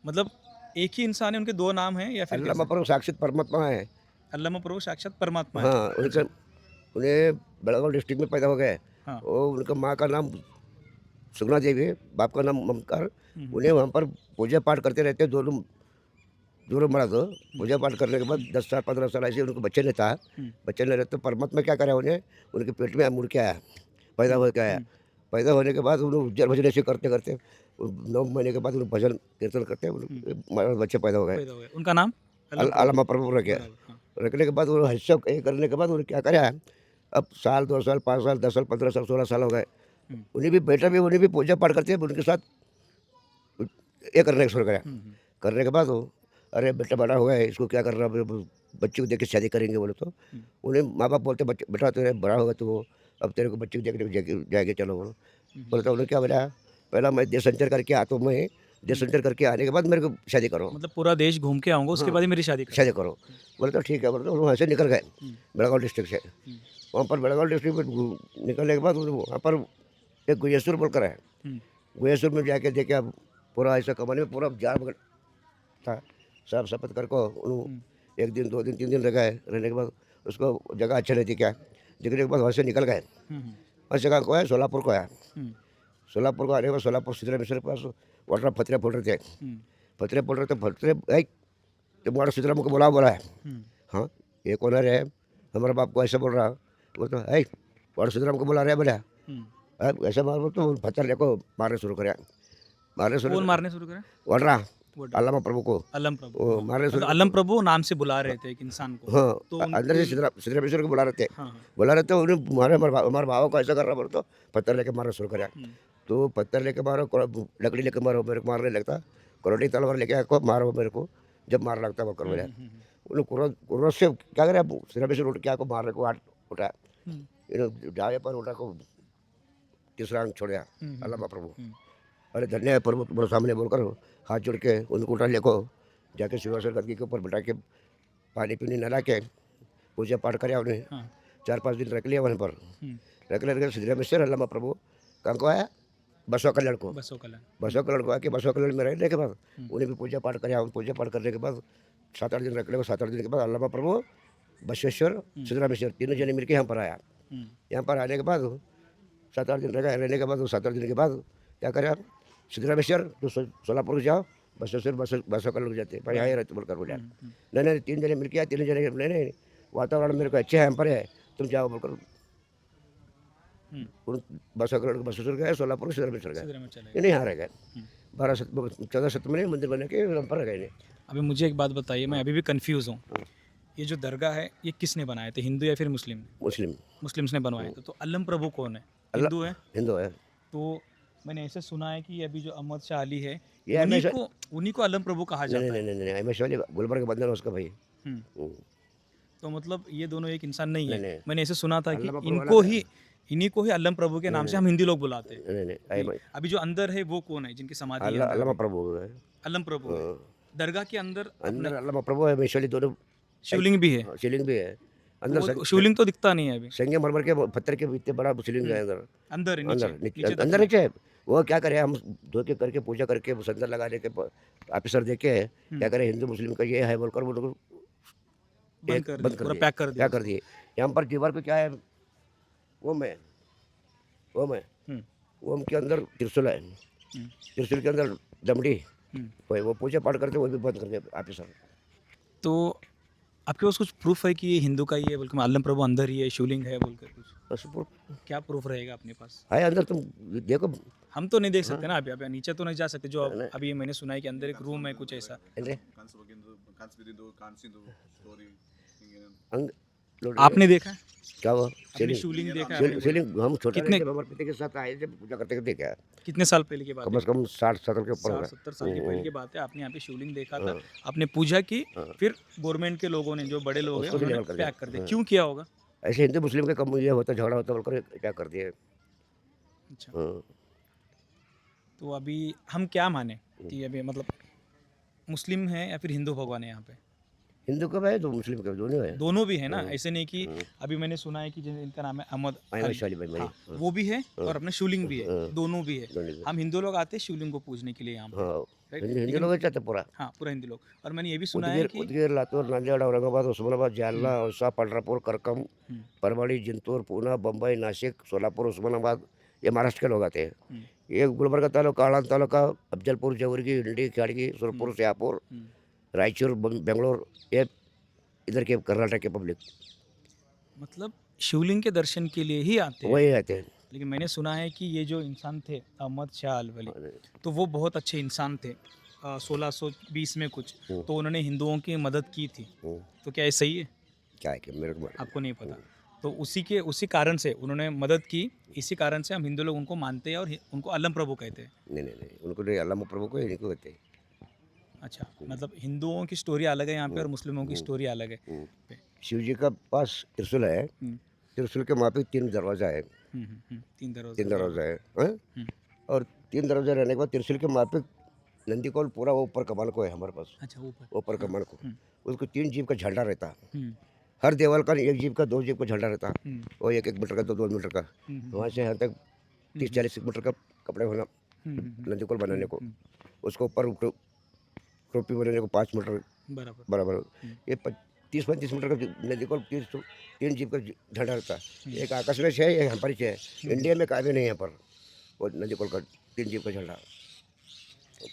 मतलब एक ही इंसान है, उनके दो नाम हैं या फिर अल्लामा प्रभु साक्षात परमात्मा है। अल्लामा प्रभु साक्षात परमात्मा है? हाँ, उनका उन्हें बेळगाव डिस्ट्रिक्ट में पैदा हो गए। हाँ। और उनका माँ का नाम सुगुणा देवी है, बाप का नाम ममकार। उन्हें वहाँ पर पूजा पाठ करते रहते, दोनों दोनों मर्द पूजा पाठ करने के बाद 10 साल 15 साल ऐसे उनको बच्चे नहीं था। बच्चे नहीं रहते तो परमात्मा क्या करे, उन्हें उनके पेट में मुड़ के आया, पैदा हो के आया। पैदा होने के बाद उन्हें उज्जर भजन ऐसे करते करते 9 महीने के बाद उन्हें भजन कीर्तन करते बच्चे पैदा हो गए। पैदा हुए, उनका नाम अल्लामा प्रभु रखे। हाँ। रखने के बाद उन्होंने हिस्सा ये करने के बाद उन्हें क्या कराया, अब साल 2 साल 5 साल 10 साल 15 साल 16 साल हो गए। उन्हें भी बेटा भी उन्हें भी पूजा पाठ करते हैं, उनके साथ ये करने का शुरू करा। करने के बाद वो अरे बेटा बड़ा हुआ है, इसको क्या कर रहा है, बच्चे को देख के शादी करेंगे बोले तो उन्हें माँ बाप बोलते बच्चे बेटा तेरे बड़ा होगा तो अब तेरे को बच्चे को देखने जाएंगे चलो बोलो। बोले तो उन्हें क्या बोला, पहला मैं देश संचर करके आता हूँ, मैं देश संचर करके आने के बाद मेरे को शादी करो, मतलब पूरा देश घूम के आऊंगा, उसके बाद ही मेरी शादी शादी करो। बोले तो ठीक है। बोले तो वहाँ से निकल गए बेळगाव डिस्ट्रिक्ट से। वहाँ पर बेळगाव डिस्ट्रिक्ट में निकलने के बाद वहाँ पर एक गुहेश्वर बोलकर है, गुहेश्वर में जाके देखे अब पूरा ऐसा कमाने में पूरा जार बगड़ था, सब शपथ करके उन्होंने 1 दिन 2 दिन 3 दिन रह गए। रहने के बाद उसको जगह अच्छा नहीं थी क्या, दिखने के बाद वहाँ से निकल गए। वहाँ से कहाँ को है, सोलापुर को आया। सोलापुर को आने के बाद सोलापुर सिद्धरामेश्वर के पास वाटर फतरे फोड़ रहे थे, फतरे फोड़ रहे थे। फतरे तो मारा सिद्धराम को बोला है, हाँ ये कौन है, हमारे बाप को ऐसा बोल रहा। वो तो है वाटर सिद्धराम को बुला रहे बोला ऐसा मार, तो पत्थर लेको मारने शुरू करे। मारने शुरू कौन मारने शुरू करे? वाटरा अल्लामा प्रभु को अलम प्रभु, वो मारने शुरू। मतलब अलम प्रभु नाम से बुला रहे थे एक इंसान को। हाँ, तो अंदर से सिद्धरामेश्वर को बुला रहे थे। हाँ, बुला रहे थे उन्हें मारे, हमारे भाव को ऐसा कर रहा बोले तो पत्थर लेके मारना शुरू कराया। तो पत्थर लेके मारो, लकड़ी लेके मारो, मेरे को मारने लगता, करोटी तलवार लेके आको मारो मेरे को, जब मार लगता वो कर बोले। उन्हें क्रोध से क्या करे, सिद्धरामेश्वर उठ के आको मारने को हाथ उठा, जाए पर उठा को तीसरा अंग छोड़ा अल्लामा प्रभु। अरे धन्य है प्रभु तुम्हारे सामने बोलकर हाथ जोड़ के उनको उठा लेको जाके सिंहासन गद्दी के ऊपर बैठा के पानी पीने नला के पूजा पाठ कराया उन्हें। 4-5 दिन रख लिया वहाँ पर। रख लेकर सिद्धरामेश्वर अल्लामा प्रभु कहाँ को आया, बसवा कल्याण को। बसवा कल्याण को आके बसवा कल्याण में रहने के बाद उन्हें भी पूजा पाठ कराया। पूजा पाठ करने के बाद 7-8 दिन रख ले। 7-8 दिन के बाद अल्लामा प्रभु बसवेश्वर सिद्धरामेश्वर तीनों जने मिलकर यहाँ पर आया। यहाँ पर आने के बाद 7-8 दिन रह रहने के बाद 7-8 दिन के बाद क्या करे, सिद्धरामेश्वर तो सोलापुर जाओ, बसवेश्वर बसवा कल्याण जाते भाई यहाँ रहते बोलकर बोला। नहीं 3 जने मिल के आए, 3 जने नहीं वातावरण मेरे को अच्छा है, यहाँ पर है तुम जाओ बोलकर बसवा कल्याण बसवेश्वर गए, सोलापुर सिद्धरामेश्वर गए, नहीं यहाँ रह गए। 14 में मंदिर बने के हम पर रह गए। अभी मुझे एक बात बताइए, मैं अभी भी कंफ्यूज हूँ, ये जो दरगाह है ये किसने बनाए थे, हिंदू या फिर मुस्लिम? मुस्लिम्स ने बनवाए थे। तो अल्लम प्रभु कौन है? हिंदू है? हिंदू है। तो मैंने ऐसे सुना है कि अभी जो अहमद शाह अली है ये उन्हीं को अल्लम प्रभु कहा जाता है। नहीं हमेशा गुलबर्ग का बंधन उसका भाई। तो मतलब ये दोनों एक इंसान नहीं है। नहीं। मैंने ऐसे सुना था कि अल्लामा इन्हीं को ही अल्लम प्रभु के नाम से हम हिंदी लोग बुलाते हैं। नहीं अभी जो अंदर है वो कौन है जिनकी समाधि है? अल्लामा प्रभु है। अल्लम प्रभु है। दरगाह के अंदर अल्लामा प्रभु है, हमेशा दोनों शिवलिंग भी है। शिवलिंग भी है अंदर। शिवलिंग तो दिखता नहीं है अभी। संगमरमर के पत्थर के इतने बड़ा शिवलिंग है अंदर अंदर नीचे है। वो क्या करे, हम धो के करके पूजा करके संदर लगाने के ऑफिसर देके क्या करे, हिंदू मुस्लिम का ये है बोलकर वो लोग बंद कर पैक कर क्या कर दिए। यहाँ पर दीवार पे क्या है, ओम है, ओम के अंदर त्रिशूल है, त्रिशूल के अंदर दमड़ी, वो पूजा पाठ करते वो भी बंद कर दिया ऑफिसर। तो आपके पास कुछ प्रूफ है कि ये हिंदू का ही है बोल के, अल्लम प्रभु अंदर ही है, शिवलिंग है बोलकर कुछ? बस क्या प्रूफ रहेगा अपने पास? है अंदर, तुम देखो। हम तो नहीं देख सकते ना अभी नीचे तो नहीं जा सकते। जो अभी मैंने सुना है कि अंदर एक रूम है कुछ ऐसा। आपने देखा है? क्या वो शिवलिंग देखा है? शिवलिंग हम छोटे पिता के साथ आए जब पूजा करते करते क्या, कितने साल पहले की बात है? कम से कम 60 साल के ऊपर 60-70 साल की पहले की बात है। आपने यहाँ पे शिवलिंग देखा था, आपने पूजा की, फिर गवर्नमेंट के लोगों ने, जो बड़े लोग हैं, उन्होंने पैक कर दिया। क्यों किया होगा? ऐसे हिंदू मुस्लिम के कम ये होता, झगड़ा होता बोलकर क्या कर दिए। अच्छा, तो अभी हम क्या माने कि अभी मतलब मुस्लिम है या फिर हिंदू भगवान है यहाँ पे? हिंदू का भी है तो मुस्लिम का भी, दोनों है। दोनों भी है ना, ऐसे नहीं कि अभी मैंने सुना है कि इनका नाम है अहमद अहमद अली, शाली भाई मेरी। हाँ, वो भी है और अपने शिवलिंग भी है, हाँ। दोनों भी है। दोनों भी। हम हिंदू लोग आते हैं शिवलिंग को पूजने के लिए यहाँ पे, हाँ, राइट? हिंदू हिंदू लेकिन लोग चाहते पूरा। हाँ, पूरा हिंदू लोग। और मैंने ये भी सुना है उदगीर कि उदगीर लातूर नांदेड औरंगाबाद उस्मानाबाद जालना औसा पंढरपूर करकम परभणी जिंतूर पुणे बम्बई नासिक सोलापुर उस्मानाबाद ये महाराष्ट्र के लोग आते हैं। ये गुलबर्गा तालुका आळंद तालुका अफजलपुर जवर्गी हिंडी खाड़गी सुरपुर शहापुर रायचूर बेंगलोर ये इधर के कर्नाटक के पब्लिक मतलब शिवलिंग के दर्शन के लिए ही आते हैं। वही आते हैं। लेकिन मैंने सुना है कि ये जो इंसान थे अहमद शाह अलवली, तो वो बहुत अच्छे इंसान थे। 1620 में कुछ तो उन्होंने हिंदुओं की मदद की थी, तो क्या ये सही है? क्या है कि मेरे को आपको नहीं पता? तो उसी कारण से उन्होंने मदद की, इसी कारण से हम हिंदू लोग उनको मानते हैं और उनको अलम प्रभु कहते हैं। नहीं उनको नहीं, अल्लाह प्रभु को इनको कहते हैं। अच्छा, मतलब हिंदुओं की स्टोरी अलग है यहाँ पे और मुस्लिमों की स्टोरी अलग है। शिव जी का पास त्रिशूल है, त्रिशूल के वहाँ पे 3 दरवाजा है, 3 दरवाजे। 3 दरवाजा है हाँ? और 3 दरवाजा रहने के बाद त्रिशूल के वहाँ पे नंदी कौल पूरा वो ऊपर कमान को है हमारे पास, अच्छा, ऊपर। ऊपर कमान को उसको 3 जीप का झंडा रहता। हर देवाल का 1 जीप का 2 जीप का झंडा रहता, वो 1-1 मीटर का 2-2 मीटर का। वहाँ से यहाँ तक 30-40 मीटर का कपड़े होना नंदी कौल बनाने को, उसको ऊपर टोपी बनाने को 5 मीटर बराबर। बराबर। ये 30-35 मीटर का नदी को 3 जीप का झंडा रहता है। एक आकाश में से है, एक यहाँ पर से है। इंडिया में कहीं भी नहीं है यहाँ पर वो नदी कोल का 3 जीप का झंडा।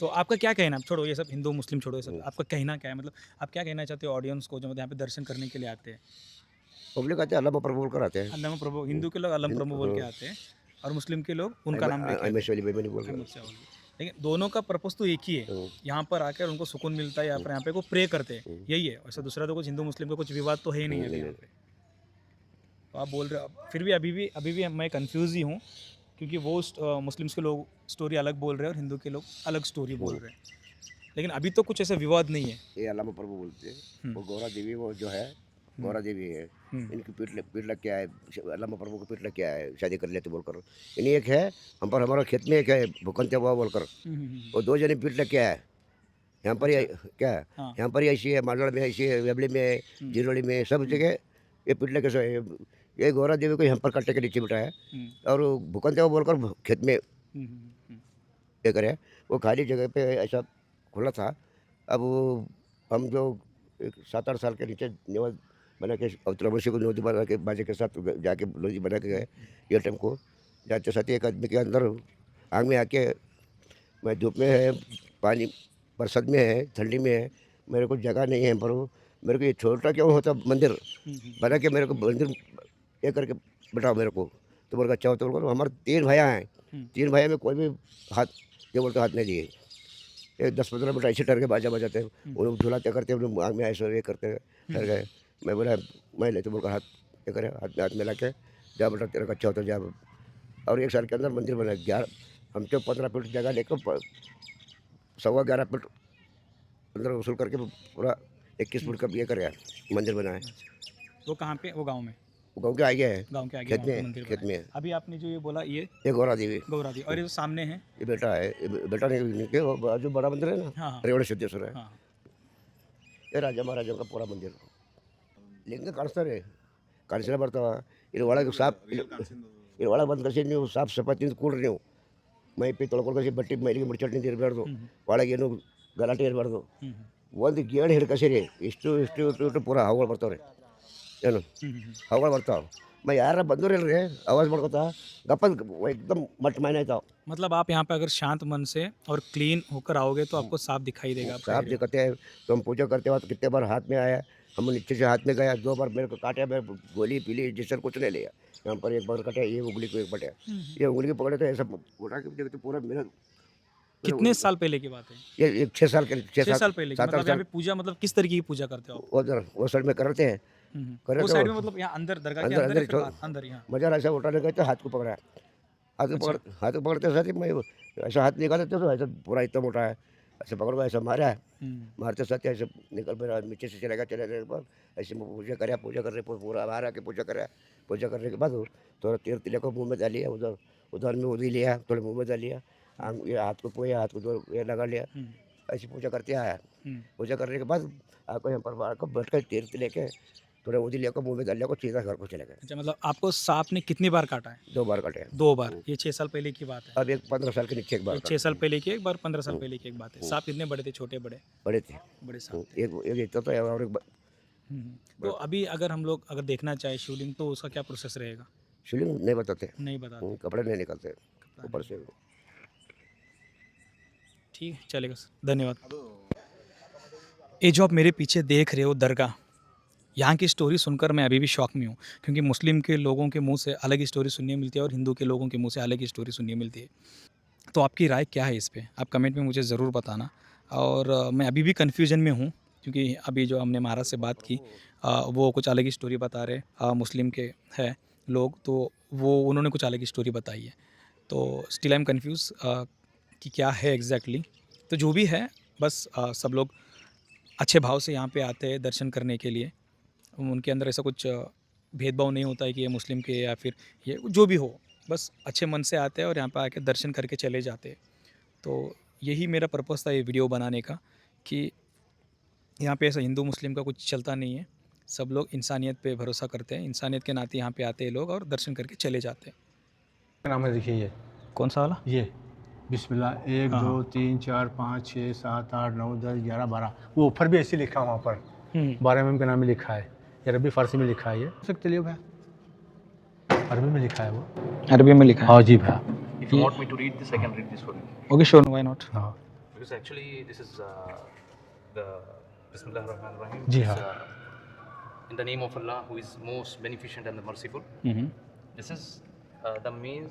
तो आपका क्या कहना, छोड़ो ये सब हिंदू मुस्लिम छोड़ो ये सब, आपका कहना क्या है? मतलब आप क्या कहना चाहते हो ऑडियंस को जो मतलब यहाँ पे दर्शन करने के लिए आते हैं? पब्लिक आते हैं अल्लाह पर बोल कर आते हैं। अल्लाह प्रभु, हिंदू के लोग अल्लाह प्रभु बोल के आते हैं और मुस्लिम के लोग उनका नाम लेके अहमद शाली भाई मैंने बोल अहमद शाह अलवी। लेकिन दोनों का पर्पस तो एक ही है, यहाँ पर आकर उनको सुकून मिलता है, यहाँ पे को प्रे करते हैं, यही है। ऐसा दूसरा तो कुछ हिंदू मुस्लिम का कुछ विवाद तो है ही नहीं है यहाँ पे। तो आप बोल रहे हो, फिर भी अभी भी मैं कंफ्यूज ही हूँ, क्योंकि वो मुस्लिम्स के लोग स्टोरी अलग बोल रहे हैं और हिंदू के लोग अलग स्टोरी बोल रहे हैं। लेकिन अभी तो कुछ ऐसा विवाद नहीं है। ये अल्लाह प्रभु बोलते हैं। वो गौरा देवी वो जो है गौरा देवी है, इनकी पीठ लग के आए, अल्लाह प्रभु को पीठ लग के आए शादी कर लेते बोलकर। इन्हीं एक है हम पर हमारा खेत में एक है भूकंप हुआ बोलकर, वो 2 जने पीठ लग के आए। यहाँ पर ही क्या है, यहाँ पर ही ऐसी है, मालवाड़ में ऐसी है, वेबली में, जिरोली में, सब जगह ये पीठ लग के ये गौरा देवी को यहाँ पर कट्टे के नीचे बिठाया और भूकंप हुआ बोलकर खेत में ये करे। वो खाली जगह पे ऐसा खुला था। अब वो हम जो 7-8 साल के नीचे नेवल बना के अवतरवशी को नोदी बना के बाजे के साथ जाके नोदी बना के गए। ये टाइम को जाते साथ एक आदमी के अंदर आग में आके, मैं धूप में है, पानी बरसात में है, ठंडी में है, मेरे को जगह नहीं है, पर मेरे को ये छोटा क्यों होता मंदिर बना के मेरे को मंदिर ये करके बैठाओ मेरे को। तो बोल अच्छा हो तो बोल हमारे 3 भैया हैं, 3 भैया में कोई भी हाथ ये बोलते हाथ नहीं दिए। ये 10-15 मिनट ऐसे डर के बाजा बजाते हैं, उन्हें झुलाते करते हैं, आग में ऐसे ये करते डर गए। मैं बोला मैं लेते बोलकर हाथ ये करे, हाथ में हाथ मिला के जा बेटा तेरा अच्छा होता जा। और 1 साल के अंदर मंदिर बना 11, हम तो 15 फीट जगह लेकर 11.25 फीट अंदर वसूल करके पूरा 21 फीट का ये कर मंदिर बनाया। वो कहाँ पे? वो गाँव में? गाँव के आगे है, गाँव के आगे खेत वहाँ पे में, मंदिर खेत बना है। में। अभी आपने जो ये बोला ये गौरा देवी गौरा दी, और ये जो सामने है ये बेटा है, ये बेटा नहीं के वो जो बड़ा मंदिर है ना, हाँ, हाँ। रेवड़ सिद्धेश्वर है, हाँ, ये राजा महाराजा का पूरा मंदिर लिंग काಣಿಸ್ತಾರೆ ಕಾಣಿಸಲೇ ಬರ್ತಾವ ಇಲ್ಲಿ ಒಳಗೆ ಸಾಪ್ ಇಲ್ಲಿ ಒಳಗೆ ಬಂದು ಕಸಿ ನೀವು ಸಾಪ್ ಸಪಾತಿಂದ ಕೂಡ್ರಿ ನೀವು ಮೈ ಪೈ ತೊಳ್ಕೊಂಡು ಕಸಿ ಬಟ್ಟೆ ಮೈಲಿಗೆ ಮುಡ್ಚಟ್ಟಿಂದ ಇರಬಾರ್ದು, ಒಳಗೇನು ಗಲಾಟೆ ಇರಬಾರ್ದು, ಒಂದು ಗೇಣು ಹಿಡ್ ಕಸಿರಿ ಇಷ್ಟು ಪೂರ ಹಾವುಗಳು ಬರ್ತಾವ್ರಿ, ಏನು ಹಾವುಗಳು ಬರ್ತಾವೆ। मैं यार बंदूर रे आवाज़ बढ़ता गप्प एकदम मट मायने था। मतलब आप यहाँ पे अगर शांत मन से और क्लीन होकर आओगे तो आपको साफ दिखाई देगा। साफ दिखते हैं तो हम पूजा करते वक्त कितने बार हाथ में आया, हम नीचे से हाथ में गया, 2 बार मेरे को काटा, मैं गोली पीली जिससे कुछ नहीं लिया। यहाँ पर 1 बार कटा, ये उंगली को 1 बटे, ये उंगली को पकड़े तो ऐसा उठा के देखते पूरा मेरा। कितने साल पहले की बात है? ये 6 साल के 6 साल पहले की। 7-8 मतलब यहाँ पे पूजा मतलब किस तरीके की पूजा करते हो आप? उधर वो साइड में करते हैं, करे वो तो साइड में मतलब यहाँ अंदर दरगाह के अंदर अंदर या अंदर फिर बाहर? अंदर यहाँ। मजा ऐसा उठाने गए तो हाथ को पकड़ा, हाथ को पकड़ते साथ ही मैं ऐसा हाथ निकाले तो ऐसा पूरा इतना मोटा है, ऐसे पकड़ ऐसा मारा है, मारते साथ ऐसे निकल मेरा नीचे से चलेगा, चले के बाद ऐसे पूजा करे पूरा बाहर आके पूजा करने के बाद थोड़ा तीर तिले को मुँह में डाल लिया, उधर में उदी लिया, थोड़े मुँह में डाल लिया, ये हाथ को पोया, हाथ को ये लगा लिया, ऐसी पूजा करते आया। हम्म। पूजा करने के बाद आपको यहाँ पर आकर बैठ कर तीर्थ लेके थोड़ा उदी लेकर मुँह में डाल लेकर सीधा घर को चले गए। अच्छा, मतलब आपको सांप ने कितनी बार काटा है? 2 बार कटे। 2 बार। ये 6 साल पहले की बात है। अब एक 15 साल के नीचे एक बार एक काटा। 6 साल पहले की एक बार, 15 साल पहले की एक बात है। सांप कितने बड़े थे, छोटे बड़े? बड़े थे। बड़े सांप थे। एक इतना तो है और एक तो अभी अगर हम लोग अगर देखना चाहे शिवलिंग तो उसका क्या प्रोसेस रहेगा? शिवलिंग नहीं बताते। नहीं बताते। कपड़े नहीं निकलते ऊपर से। ठीक है, चलेगा सर, धन्यवाद। ये जो आप मेरे पीछे देख रहे हो दरगाह, यहाँ की स्टोरी सुनकर मैं अभी भी शॉक में हूँ, क्योंकि मुस्लिम के लोगों के मुंह से अलग ही स्टोरी सुनने मिलती है और हिंदू के लोगों के मुंह से अलग ही स्टोरी सुनने मिलती है। तो आपकी राय क्या है इस पे? आप कमेंट में मुझे ज़रूर बताना। और मैं अभी भी कन्फ्यूजन में हूँ, क्योंकि अभी जो हमने महाराज से बात की वो कुछ अलग ही स्टोरी बता रहे, मुस्लिम के हैं लोग, तो वो उन्होंने कुछ अलग ही स्टोरी बताई है। तो स्टिल आई एम कन्फ्यूज़ कि क्या है एग्जैक्टली। तो जो भी है, बस सब लोग अच्छे भाव से यहाँ पे आते हैं दर्शन करने के लिए। उनके अंदर ऐसा कुछ भेदभाव नहीं होता है कि ये मुस्लिम के या फिर ये जो भी हो, बस अच्छे मन से आते हैं और यहाँ पे आके दर्शन करके चले जाते हैं। तो यही मेरा पर्पस था ये वीडियो बनाने का, कि यहाँ पे ऐसा हिंदू मुस्लिम का कुछ चलता नहीं है। सब लोग इंसानियत पे भरोसा करते हैं, इंसानियत के नाते यहाँ पे आते हैं लोग और दर्शन करके चले जाते हैं। नाम है देखिए ये कौन सा वाला? ये बिस्मिल्लाह 1 हाँ। 2 3 4 5 6 7 8 9 10 11 12। वो ऊपर भी ऐसे लिखा है वहाँ पर 12 mm का नाम ही लिखा है। ये अरबी फारसी में लिखा है। ये हो सकते लियो भाई, अरबी में लिखा है वो। अरबी में लिखा है। हाँ जी भाई। If you want me to read this, I can read this for you. Okay, sure, why not. हाँ Because actually, this is the Bismillah ar-Rahman ar-Rahim. जी It's, हाँ। in the name of Allah, who is most beneficent and the merciful. This is the main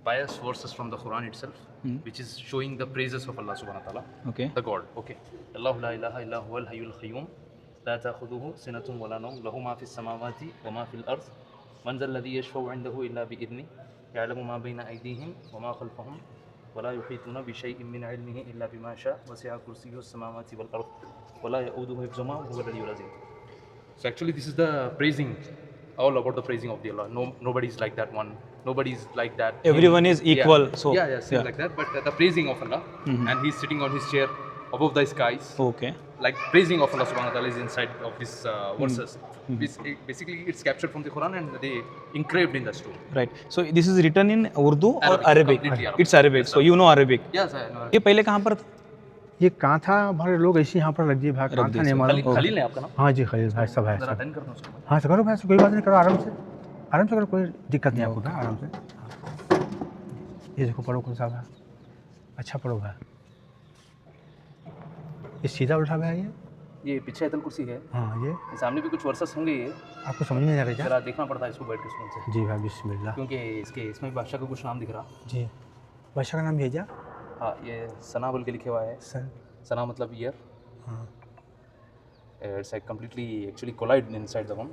pious verses from the Quran itself, which is showing the praises of Allah subhanahu wa ta'ala, okay. the God. Okay. Allahu la ilaha illa huwal hayyul qayyum, la ta'khudhuhu sinatun wa la nawm, lahu ma fis samawati wa ma fil ard, man dhal ladhi yashfa'u 'indahu illa bi idhni, ya'lamu ma bayna aydihim wa ma khalfahum, wa la yuhituna bi shay'in min 'ilmihi illa bima sha'a, wasi'a kursiyyuhu as-samawati wal ard, wa la ya'uduhu hifdhuhuma wa huwa al-'aliyyul 'azim. So actually, this is the praising, all about the praising of the Allah. Nobody's like that one. Nobody's like that. Everyone is equal, Yeah. so- yeah, same yeah. like that. But the praising of Allah, and he's sitting on his chair above the skies, okay. like praising of Allah Subhanahu wa Taala is inside of this verses. Basically, it's captured from the Quran and they engraved in the stone. Right, so this is written in Urdu और Arabic, Arabic? completely Arabic. It's Arabic, so you know Arabic. Yes, I know. ये पहले कहाँ पर था? ये कहाँ था हमारे लोग ऐसे यहाँ पर लग जी भाई, कहाँ था नहीं मालूम। खलील है आपका नाम? हाँ जी खलील भाई, सब है जरा सब। अटेंड करना उसको। हाँ से करो भाई, कोई बात नहीं, करो आराम से, आराम से करो, कोई दिक्कत नहीं आपको, आराम से। ये देखो पढ़ो कौन सा है, अच्छा पढ़ो भाई। ये सीधा उल्टा भाई है। ये पीछे अतल कुर्सी है, हाँ ये सामने भी कुछ वर्सेस होंगे। ये आपको समझ में नहीं आ रहा क्या? जरा देखना पड़ता है इसको बैठ के सुन से, जी भाई बिस्मिल्लाह। क्योंकि इसके इसमें बादशाह का कुछ नाम दिख रहा। जी बादशाह का नाम भेजा हाँ, ये सना बोल के लिखे हुआ है। सर। सना मतलब ईयर। हाँ It's like completely actually collide inside the one,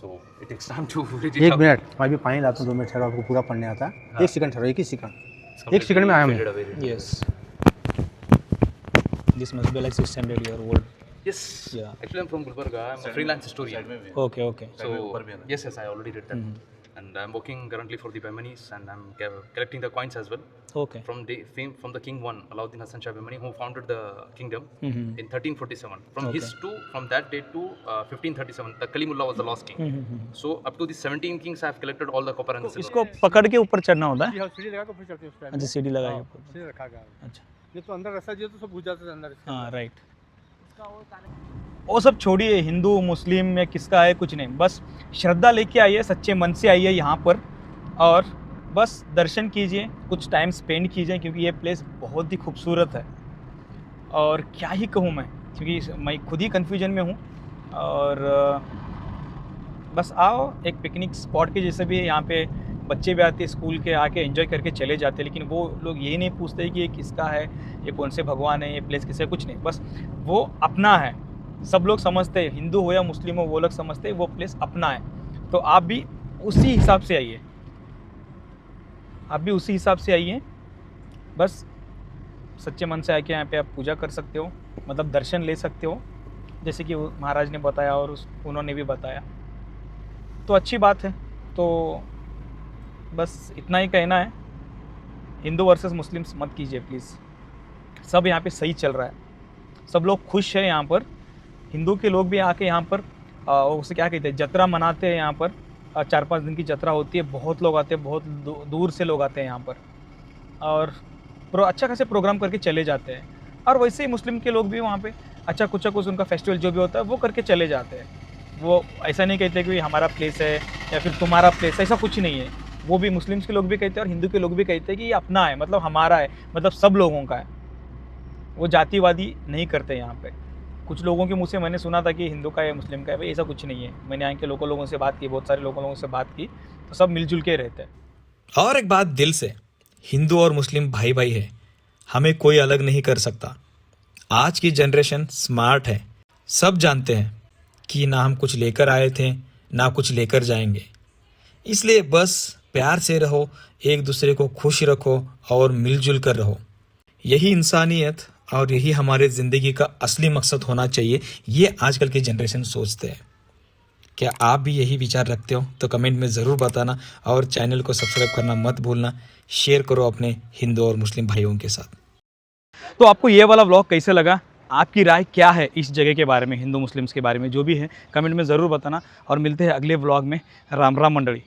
so it takes time to read it एक up. मिनट, मैं भी पानी लाता हूँ, 2 मिनट ठहरो, आपको पूरा पढ़ने आता है। 1 सेकंड ठहरो, 1 ही सेकंड, It's 1 सेकंड में आया मैं। faded away. Yes. This must be like 600 year old. Yes. Yeah. Actually, I'm from Gulbarga. I'm a freelance historian. Okay, okay. So yes, I already did that. And I'm working currently for the Bahmanis, and I'm collecting the coins as well Okay. from the King one, Alauddin Hassan Shah Bahmani, who founded the kingdom Mm-hmm. in 1347. From that date to 1537, the Kalimullah was the last king. So up to the 17 kings, I've collected all the copper and silver. इसको पकड़ के ऊपर चढ़ना होता है? सीढ़ी लगा के फिर चढ़ते हैं उस टाइम। अच्छा, सीढ़ी लगाई ऊपर। सीढ़ी रखा गया है। अच्छा, ये तो अंदर रास्ता, ये तो सब घुस जाते थे अंदर। हाँ राइट। वो सब छोड़िए, हिंदू मुस्लिम में किसका है कुछ नहीं, बस श्रद्धा लेके आइए, सच्चे मन से आइए यहाँ पर और बस दर्शन कीजिए, कुछ टाइम स्पेंड कीजिए, क्योंकि ये प्लेस बहुत ही खूबसूरत है। और क्या ही कहूँ मैं, क्योंकि मैं खुद ही कन्फ्यूजन में हूँ। और बस आओ, एक पिकनिक स्पॉट के जैसे भी है, यहाँ पे बच्चे भी आते हैं स्कूल के, आके एंजॉय करके चले जाते हैं। लेकिन वो लोग ये नहीं पूछते कि ये किसका है, ये कौन से भगवान है, ये प्लेस किसका है, कुछ नहीं, बस वो अपना है। सब लोग समझते हैं, हिंदू हो या मुस्लिम हो, वो लोग समझते हैं वो प्लेस अपना है। तो आप भी उसी हिसाब से आइए, आप भी उसी हिसाब से आइए, बस सच्चे मन से आके यहाँ पे आप पूजा कर सकते हो, मतलब दर्शन ले सकते हो, जैसे कि महाराज ने बताया और उन्होंने भी बताया, तो अच्छी बात है। तो बस इतना ही कहना है, हिंदू वर्सेस मुस्लिम्स मत कीजिए प्लीज़, सब यहाँ पे सही चल रहा है। सब लोग खुश हैं यहाँ पर। हिंदू के लोग भी आके यहाँ पर उसे क्या कहते हैं, जत्रा मनाते हैं यहाँ पर। 4-5 दिन की जत्रा होती है, बहुत लोग आते हैं, बहुत दूर से लोग आते हैं यहाँ पर और अच्छा खासे प्रोग्राम करके चले जाते हैं। और वैसे ही मुस्लिम के लोग भी वहाँ पे अच्छा कुछ उनका फेस्टिवल जो भी होता है वो करके चले जाते हैं। वो ऐसा नहीं कहते कि हमारा प्लेस है या फिर तुम्हारा प्लेस है, ऐसा कुछ नहीं है। वो भी मुस्लिम्स के लोग भी कहते हैं और हिंदू के लोग भी कहते हैं कि ये अपना है, मतलब हमारा है, मतलब सब लोगों का है। वो जातिवादी नहीं करते यहाँ पे। कुछ लोगों के मुँह से मैंने सुना था कि हिंदू का है, मुस्लिम का है, भाई ऐसा कुछ नहीं है। मैंने यहाँ के लोगों से बात की, बहुत सारे लोगों से बात की, तो सब मिलजुल के रहते हैं। और एक बात दिल से, हिंदू और मुस्लिम भाई भाई है, हमें कोई अलग नहीं कर सकता। आज की जनरेशन स्मार्ट है, सब जानते हैं कि ना हम कुछ लेकर आए थे ना कुछ लेकर जाएंगे। इसलिए बस प्यार से रहो, एक दूसरे को खुश रखो और मिलजुल कर रहो। यही इंसानियत और यही हमारे ज़िंदगी का असली मकसद होना चाहिए, ये आजकल की जनरेशन सोचते हैं। क्या आप भी यही विचार रखते हो? तो कमेंट में ज़रूर बताना और चैनल को सब्सक्राइब करना मत भूलना। शेयर करो अपने हिंदू और मुस्लिम भाइयों के साथ। तो आपको ये वाला व्लॉग कैसे लगा? आपकी राय क्या है इस जगह के बारे में, हिंदू मुस्लिम्स के बारे में? जो भी है कमेंट में ज़रूर बताना और मिलते हैं अगले व्लॉग में। राम राम मंडली।